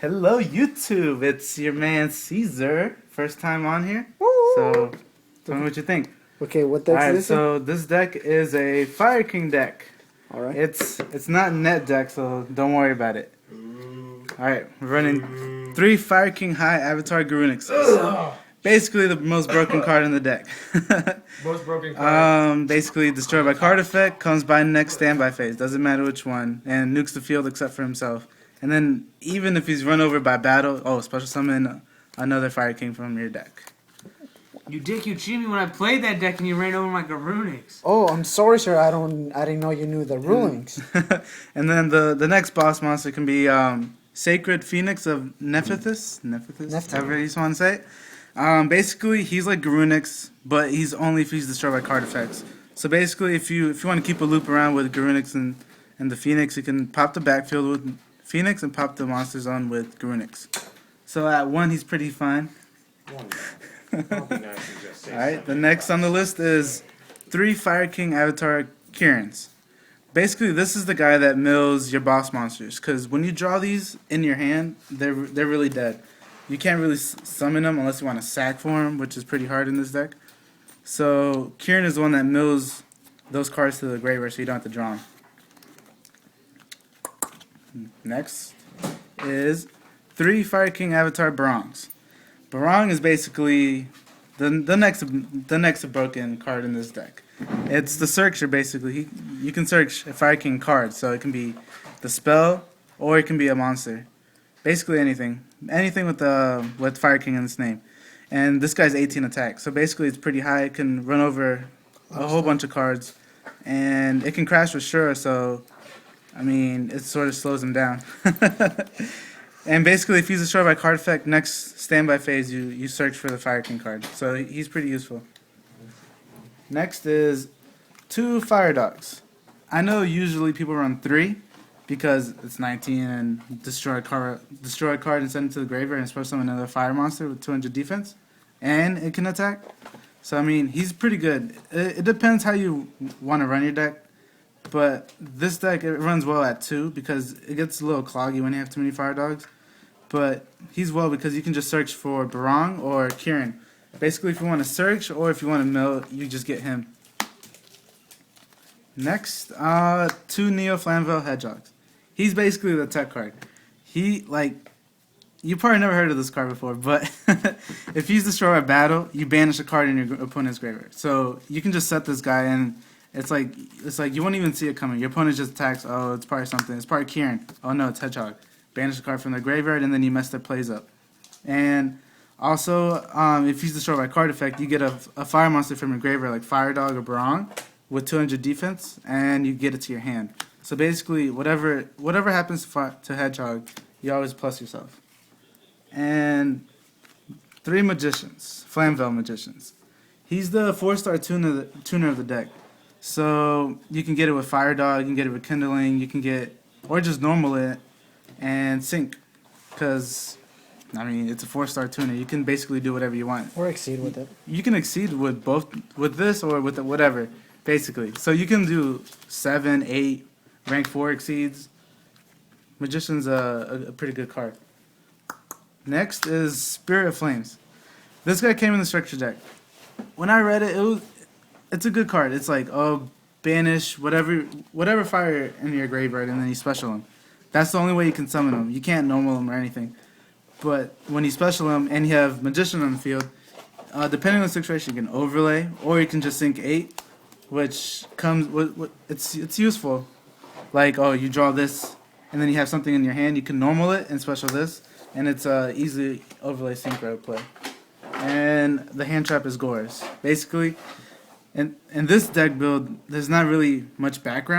Hello, YouTube. It's your man Caesar. First time on here. Woo! So, tell me what you think. Okay, what deck Alright, is this? so this deck is a Fire King deck. Alright. It's not net deck, so don't worry about it. Alright, we're running 3 Fire King High Avatar Garunix. Basically the most broken card in the deck. Most broken card. Basically destroyed by card effect, comes by next standby phase, doesn't matter which one, and nukes the field except for himself. And then even if he's run over by battle, special summon another Fire King from your deck. You dick, you cheated me when I played that deck and you ran over my Garunix. Oh, I'm sorry, sir. I didn't know you knew the rulings. And then the next boss monster can be Sacred Phoenix of Nephthys, however you want to say it. Basically, he's like Garunix, but he's only if he's destroyed by card effects. So basically, if you want to keep a loop around with Garunix and the Phoenix, you can pop the backfield with Phoenix and pop the monster zone with Garunix. So at 1, he's pretty fine. Alright, the next on the list is 3 Fire King Avatar Kirans. Basically, this is the guy that mills your boss monsters, because when you draw these in your hand, they're really dead. You can't really summon them unless you want to sack for them, which is pretty hard in this deck. So Kiran is the one that mills those cards to the graveyard so you don't have to draw them. Next is 3 Fire King Avatar Barong. Barong is basically the next broken card in this deck. It's the searcher basically. You can search a Fire King card, so it can be the spell or it can be a monster. Basically anything with Fire King in its name. And this guy's 18 attack, so basically it's pretty high. It can run over a whole bunch of cards, and it can crash with Shura, so I mean, it sort of slows him down. And basically, if he's destroyed by card effect, next standby phase, you search for the Fire King card. So he's pretty useful. Next is 2 Fire Dogs. I know usually people run 3 because it's 19 and destroy a card and send it to the graveyard and special summon another fire monster with 200 defense, and it can attack. So I mean, he's pretty good. It depends how you want to run your deck. But this deck, it runs well at 2 because it gets a little cloggy when you have too many Fire Dogs. But he's well because you can just search for Barong or Kiran. Basically, if you want to search or if you want to mill, you just get him. Next, 2 Neo Flamvell Hedgehogs. He's basically the tech card. You probably never heard of this card before, but if he's destroyed by battle, you banish a card in your opponent's graveyard. So you can just set this guy and it's like you won't even see it coming. Your opponent just attacks. Oh, it's probably something. It's probably Kiran. Oh no, it's Hedgehog. Banish a card from their graveyard, and then you mess their plays up. And also, if he's destroyed by card effect, you get a fire monster from your graveyard, like Fire Dog or Barong, with 200 defense, and you get it to your hand. So basically, whatever happens to Hedgehog, you always plus yourself. And 3 Magicians, Flamvell Magicians. He's the 4-star tuner of the deck. So you can get it with Fire Dog, you can get it with Kindling, you can get, or just normal it and sync, because I mean it's a 4-star tuner. You can basically do whatever you want. Or exceed with it. You can exceed with both, with this or with whatever, basically. So you can do 7, 8, rank 4 exceeds. Magician's a pretty good card. Next is Spirit of Flames. This guy came in the structure deck. When I read it, it's a good card. It's like, banish whatever fire in your graveyard, and then you special him. That's the only way you can summon him. You can't normal him or anything. But when you special him and you have Magician on the field, depending on the situation, you can overlay, or you can just sync 8, which comes with it's useful. Like, you draw this, and then you have something in your hand. You can normal it and special this, and it's easily overlay synchro play. And the hand trap is Gores. Basically, in this deck build, there's not really much back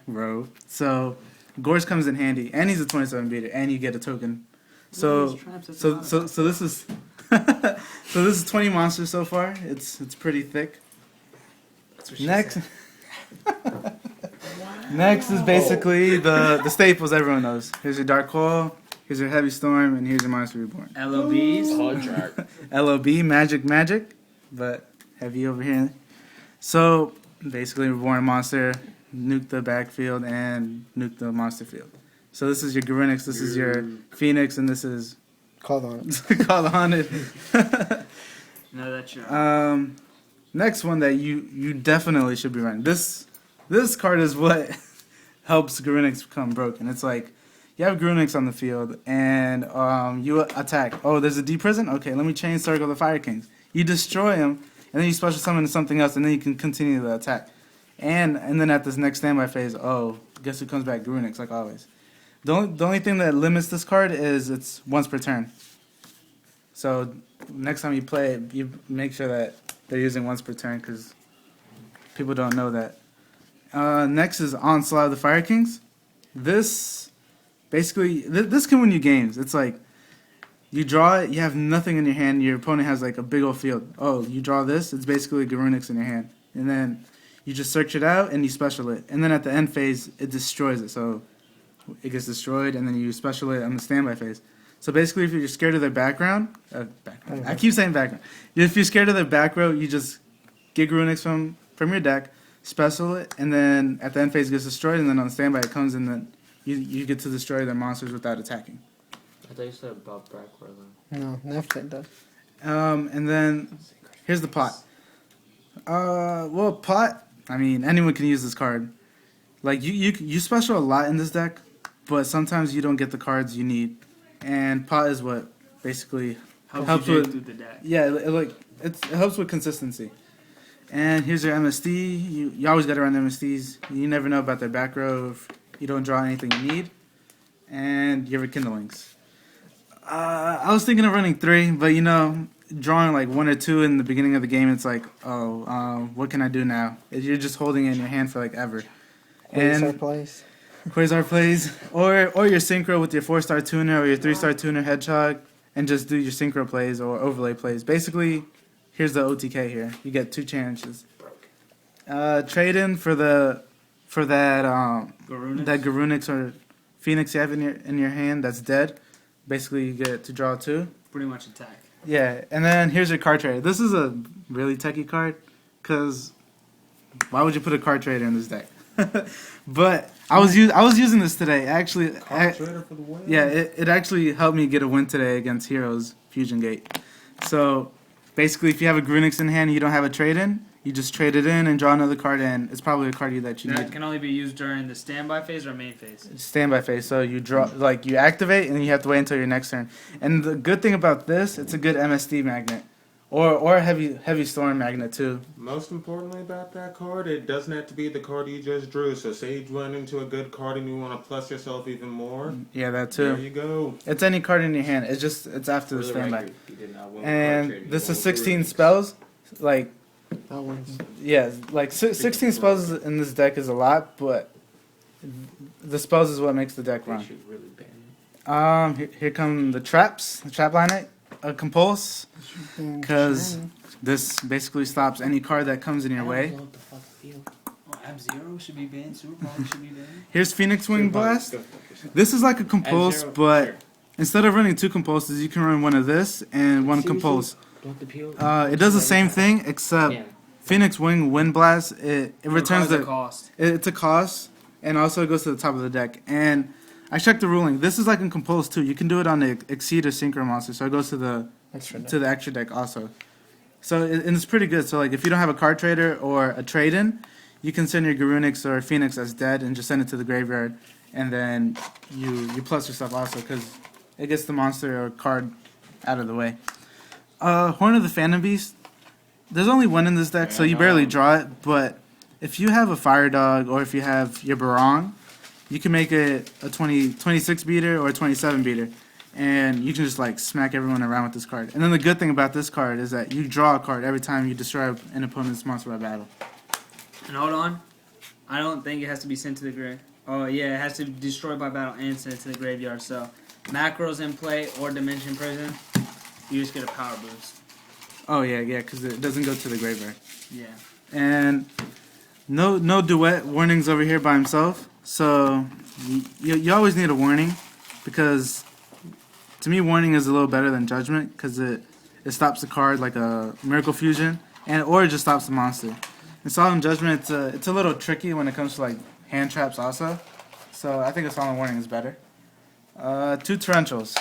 row. So Gores comes in handy, and he's a 27 beater, and you get a token. So this is so this is 20 monsters so far. It's pretty thick. Next. Next is basically the staples everyone knows. Here's your Dark Coil, here's your Heavy Storm, and here's your Monster Reborn. LOBs. LOB, magic, but heavy over here. So basically, Reborn monster, nuke the backfield and nuke the monster field. So this is your Garunix, this is your Phoenix, and this is Called on it. called Haunted. No, that's your. Next one that you definitely should be running. This card is what helps Garunix become broken. It's like you have Garunix on the field and you attack. Oh, there's a D prison? Okay, let me chain circle the Fire Kings. You destroy them, and then you special summon to something else, and then you can continue the attack. And then at this next standby phase, oh, guess who comes back? Garunix, like always. The only thing that limits this card is it's once per turn. So next time you play it, you make sure that they're using once per turn because people don't know that. Next is Onslaught of the Fire Kings. This basically this can win you games. It's like you draw it, you have nothing in your hand. Your opponent has like a big old field. Oh, you draw this. It's basically Garunix in your hand, and then you just search it out and you special it, and then at the end phase it destroys it. So it gets destroyed, and then you special it on the standby phase. So basically, if you're scared of their background, I keep saying background. If you're scared of their back row, you just get Garunix from your deck, special it, and then at the end phase it gets destroyed, and then on the standby it comes, and then you get to destroy their monsters without attacking. I thought you said about backward. No, never does. And then here's the pot. Well, pot. I mean, anyone can use this card. Like you special a lot in this deck, but sometimes you don't get the cards you need, and pot is what basically helps you with through the deck. yeah, it helps with consistency. And here's your MSD. You always gotta run MSDs. You never know about their back row if you don't draw anything you need. And your rekindlings. I was thinking of running 3, but drawing like 1 or 2 in the beginning of the game, it's like, what can I do now? You're just holding it in your hand for like ever. Quasar plays. Quasar plays, or your synchro with your 4-star tuner or your 3-star tuner hedgehog, and just do your synchro plays or overlay plays. Basically, here's the OTK here. You get 2 challenges. Trade in for that Garunix? that Garunix or Phoenix you have in your hand that's dead. Basically, you get to draw 2. Pretty much attack. Yeah, and then here's your card trader. This is a really techie card, because why would you put a card trader in this deck? But I was using this today. Actually, it actually helped me get a win today against Heroes Fusion Gate. So basically, if you have a Garunix in hand and you don't have a trade in, you just trade it in and draw another card, and it's probably a card that you That need. can only be used during the standby phase or main phase. Standby phase. So you draw, like you activate, and then you have to wait until your next turn. And the good thing about this, it's a good MSD magnet, or a heavy storm magnet too. Most importantly about that card, it doesn't have to be the card you just drew. So say you run into a good card and you want to plus yourself even more. Yeah, that There too. you go. It's any card in your hand. It's after the For the standby. record, he did not win the card And trade. He this won is the 16 Garunix. spells. Like, That one's yeah, like 16 spells in this deck is a lot, but the spells is what makes the deck They run. should really ban him. Here come the traps. The trap line, a compulse, because this basically stops any card that comes in your way. What the fuck feel? Oh, Ab-Zero should be banned. Superpunk should be banned. Here's Phoenix Wing Blast. This is like a compulse, Ab-Zero, but sure. instead of running 2 compulses, you can run one of this and one compulse. Don't the peel? It does the same thing, except Yeah. Phoenix Wing Wind Blast. It returns the the cost. It's a cost, and also it goes to the top of the deck. And I checked the ruling. This is like in Compulse too. You can do it on the Exceed or Synchro monster, so it goes to the extra deck also. So and it's pretty good. So like if you don't have a card trader or a trade in, you can send your Garunix or Phoenix as dead and just send it to the graveyard, and then you plus yourself also because it gets the monster or card out of the way. Horn of the Phantom Beast. There's only 1 in this deck, so you barely draw it. But if you have a Fire Dog or if you have your Barong, you can make it a 26 beater or a 27 beater, and you can just like smack everyone around with this card. And then the good thing about this card is that you draw a card every time you destroy an opponent's monster by battle. And hold on. I don't think it has to be sent to the grave. Oh, yeah, it has to be destroyed by battle and sent to the graveyard. So, macros in play or Dimension Prison, you just get a power boost. Oh yeah, because it doesn't go to the graveyard. Yeah. And no duet warnings over here by himself. So you always need a warning, because to me warning is a little better than judgment, because it stops the card like a Miracle Fusion, or it just stops the monster. And Solemn Judgment, it's a little tricky when it comes to like hand traps also. So I think a Solemn Warning is better. 2 Torrentials.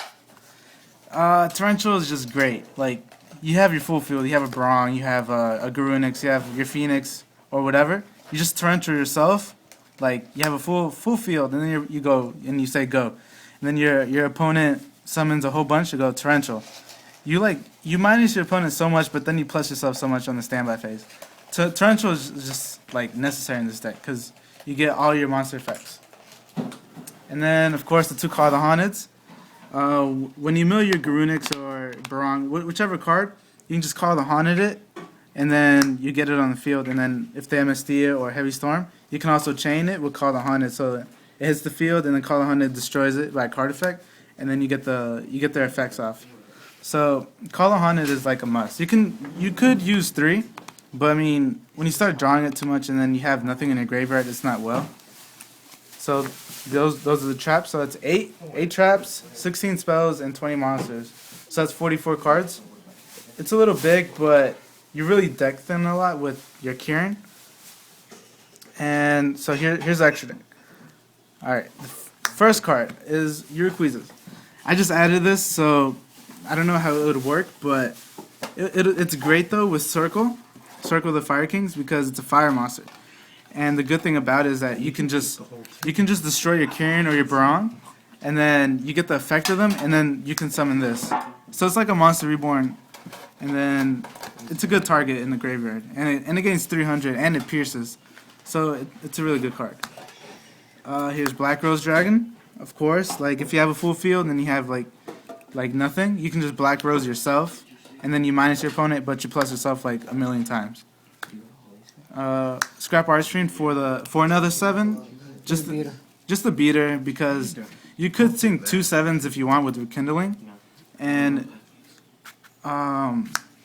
Torrential is just great. Like, you have your full field, you have a Barong, you have a Garunix, you have your Phoenix, or whatever. You just Torrential yourself. Like, you have a full field, and then you go, and you say go. And then your opponent summons a whole bunch to go Torrential. You minus your opponent so much, but then you plus yourself so much on the standby phase. Torrential is just, like, necessary in this deck, because you get all your monster effects. And then, of course, the 2 Call the Haunteds. When you mill your Garunix or Barong, whichever card, you can just Call the Haunted it, and then you get it on the field. And then if they MSD it or Heavy Storm, you can also chain it with Call the Haunted, so it hits the field, and then Call the Haunted destroys it by card effect, and then you get their effects off. So Call the Haunted is like a must. You could use 3, but I mean, when you start drawing it too much, and then you have nothing in your graveyard, it's not well. So those are the traps. So it's 8 traps, 16 spells, and 20 monsters. So that's 44 cards. It's a little big, but you really deck thin a lot with your Kieran. And so here's the extra deck. Alright, the first card is Urquiza. I just added this, so I don't know how it would work, but it's great though with Circle of the Fire Kings, because it's a fire monster. And the good thing about it is that you can just destroy your Kieran or your Barong, and then you get the effect of them, and then you can summon this. So it's like a Monster Reborn, and then it's a good target in the graveyard, and it gains 300, and it pierces. So it's a really good card. Here's Black Rose Dragon, of course. Like, if you have a full field and you have like nothing, you can just Black Rose yourself, and then you minus your opponent, but you plus yourself like a million times. Scrap Archfiend for another 7, just the beater, because you could sink 2 7s if you want with Rekindling, and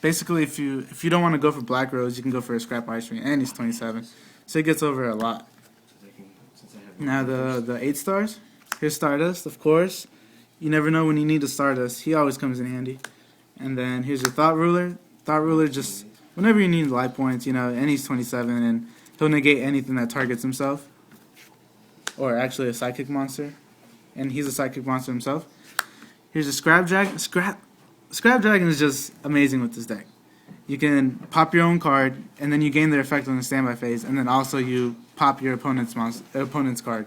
basically if you don't want to go for Black Rose, you can go for a Scrap Archfiend, and he's 27, so he gets over a lot. Now the 8 stars. Here's Stardust, of course. You never know when you need a Stardust. He always comes in handy. And then here's your Thought Ruler. Thought Ruler just whenever you need life points, and he's 27, and he'll negate anything that targets himself. Or actually a psychic monster. And he's a psychic monster himself. Here's a Scrap Dragon. Scrap Dragon is just amazing with this deck. You can pop your own card, and then you gain their effect on the standby phase, and then also you pop your opponent's card.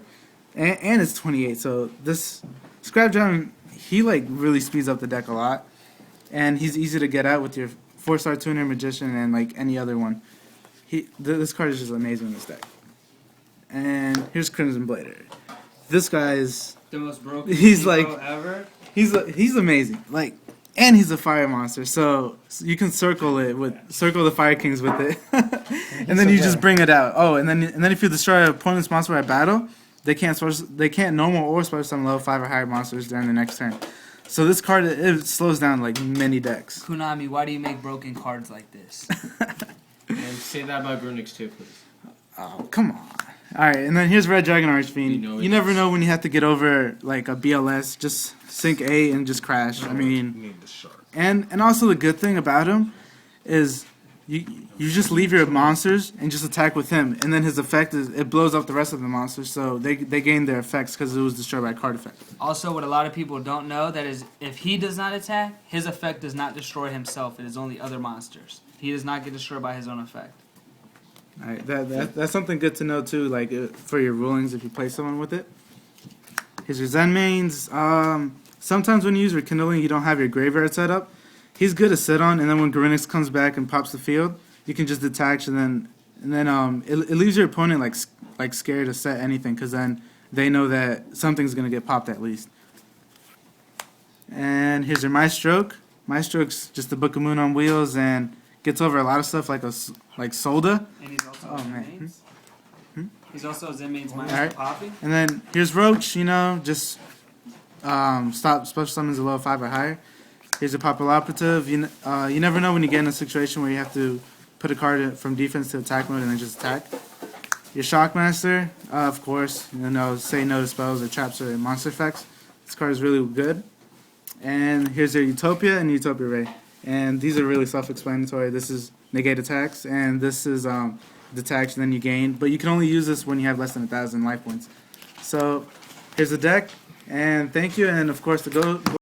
And it's 28, so this Scrap Dragon, he like really speeds up the deck a lot. And he's easy to get out with your 4-star Tuner, Magician, and like any other one. This card is just amazing in this deck. And here's Crimson Blader. This guy is The most broken He's like- ever. he's amazing. Like, and he's a fire monster, so you can circle the Fire Kings with it, and then you just bring it out. Oh, and then if you destroy an opponent's monster at battle, they can't normal or special summon level 5 or higher monsters during the next turn. So this card, it slows down like many decks. Konami, why do you make broken cards like this? And say that about Grunix too, please. Oh, come on. Alright, and then here's Red Dragon Archfiend. You never know when you have to get over like a BLS. Just sink 8 and just crash. I mean, Need the shark. and also the good thing about him is you just leave your monsters and just attack with him, and then his effect is it blows up the rest of the monsters, so they gain their effects because it was destroyed by card effect. Also, what a lot of people don't know, that is, if he does not attack, his effect does not destroy himself. It is only other monsters. He does not get destroyed by his own effect. Alright, that's something good to know too, like for your rulings if you play someone with it. Here's your Zen mains. Sometimes when you use Rekindling, you don't have your graveyard set up. He's good to sit on, and then when Garunix comes back and pops the field, you can just detach, and then it leaves your opponent like scared to set anything, because then they know that something's gonna get popped at least. And here's your Maestroke. Maestroke's just the Book of Moon on wheels and gets over a lot of stuff like Solda. And he's also Oh, a man. Zen-Mains. He's also a Zen-Mains minus Alright. Poppy. And then here's Roach, just stop special summons a level 5 or higher. Here's a Popular Operative. You never know when you get in a situation where you have to put a card from defense to attack mode and then just attack. Your Shockmaster, of course, say no to spells or traps or monster effects. This card is really good. And here's your Utopia and Utopia Ray. And these are really self-explanatory. This is negate attacks, and this is detach, and then you gain. But you can only use this when you have less than 1,000 life points. So here's the deck. And thank you, and of course the go